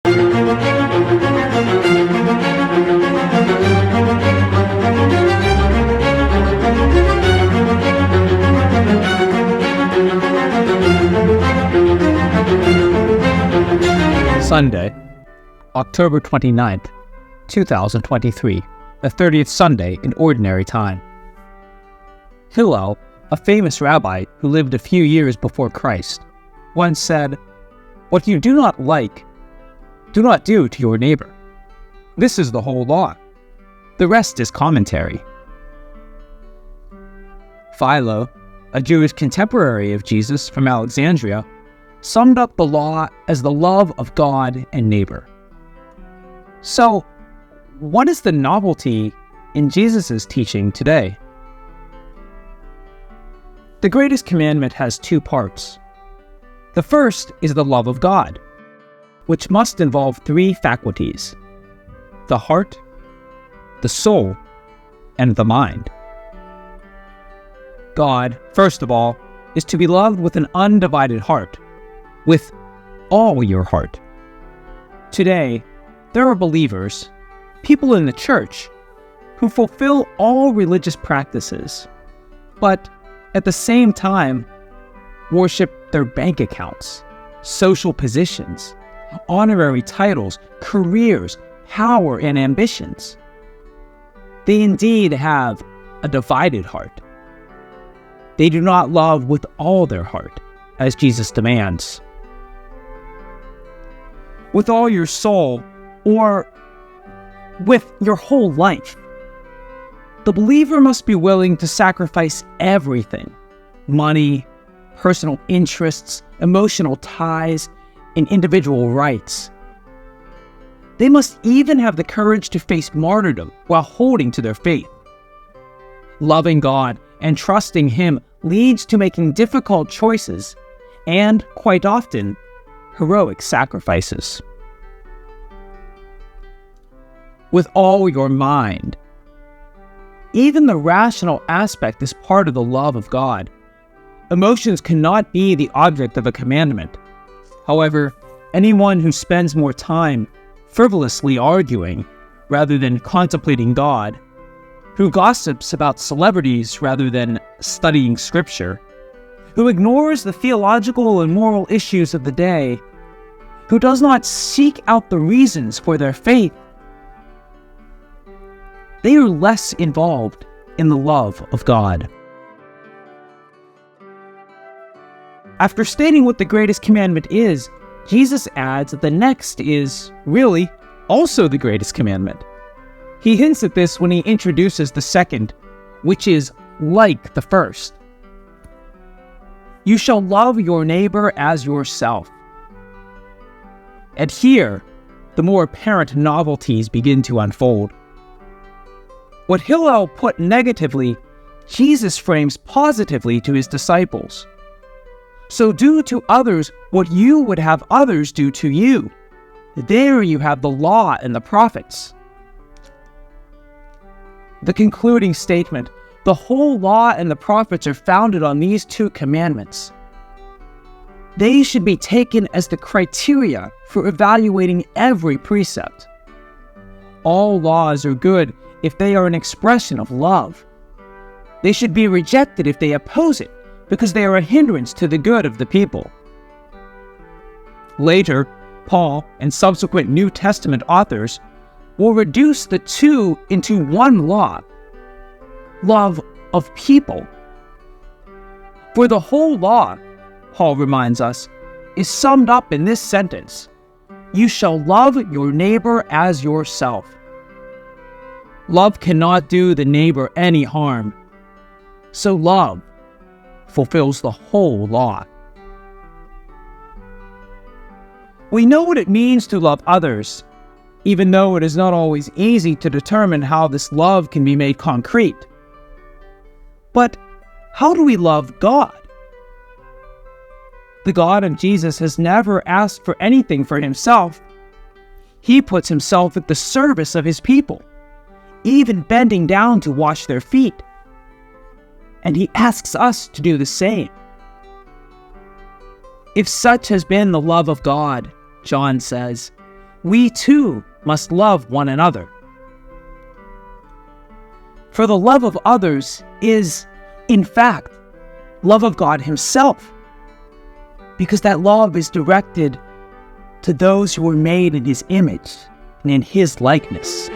Sunday, October 29th, 2023, the 30th Sunday in Ordinary Time. Hillel, a famous rabbi who lived a few years before Christ, once said, "What you do not like, do not do to your neighbor. This is the whole law. The rest is commentary." Philo, a Jewish contemporary of Jesus from Alexandria, summed up the law as the love of God and neighbor. So, what is the novelty in Jesus' teaching today? The greatest commandment has two parts. The first is the love of God, which must involve three faculties: the heart, the soul, and the mind. God, first of all, is to be loved with an undivided heart, with all your heart. Today, there are believers, people in the church, who fulfill all religious practices, but at the same time, worship their bank accounts, social positions, honorary titles, careers, power, and ambitions. They indeed have a divided heart. They do not love with all their heart, as Jesus demands. With all your soul, or with your whole life. The believer must be willing to sacrifice everything: money, personal interests, emotional ties, and individual rights. They must even have the courage to face martyrdom while holding to their faith. Loving God and trusting Him leads to making difficult choices and, quite often, heroic sacrifices. With all your mind. Even the rational aspect is part of the love of God. Emotions cannot be the object of a commandment. However, anyone who spends more time frivolously arguing rather than contemplating God, who gossips about celebrities rather than studying Scripture, who ignores the theological and moral issues of the day, who does not seek out the reasons for their faith, they are less involved in the love of God. After stating what the greatest commandment is, Jesus adds that the next is, really, also the greatest commandment. He hints at this when he introduces the second, which is like the first. You shall love your neighbor as yourself. And here, the more apparent novelties begin to unfold. What Hillel put negatively, Jesus frames positively to his disciples. So do to others what you would have others do to you. There you have the law and the prophets. The concluding statement, the whole law and the prophets are founded on these two commandments. They should be taken as the criteria for evaluating every precept. All laws are good if they are an expression of love. They should be rejected if they oppose it, because they are a hindrance to the good of the people. Later, Paul and subsequent New Testament authors will reduce the two into one law: love of people. For the whole law, Paul reminds us, is summed up in this sentence: you shall love your neighbor as yourself. Love cannot do the neighbor any harm, so love fulfills the whole law. We know what it means to love others, even though it is not always easy to determine how this love can be made concrete. But how do we love God? The God of Jesus has never asked for anything for himself. He puts himself at the service of his people, even bending down to wash their feet. And he asks us to do the same. If such has been the love of God, John says, we too must love one another. For the love of others is, in fact, love of God Himself, because that love is directed to those who were made in His image and in His likeness.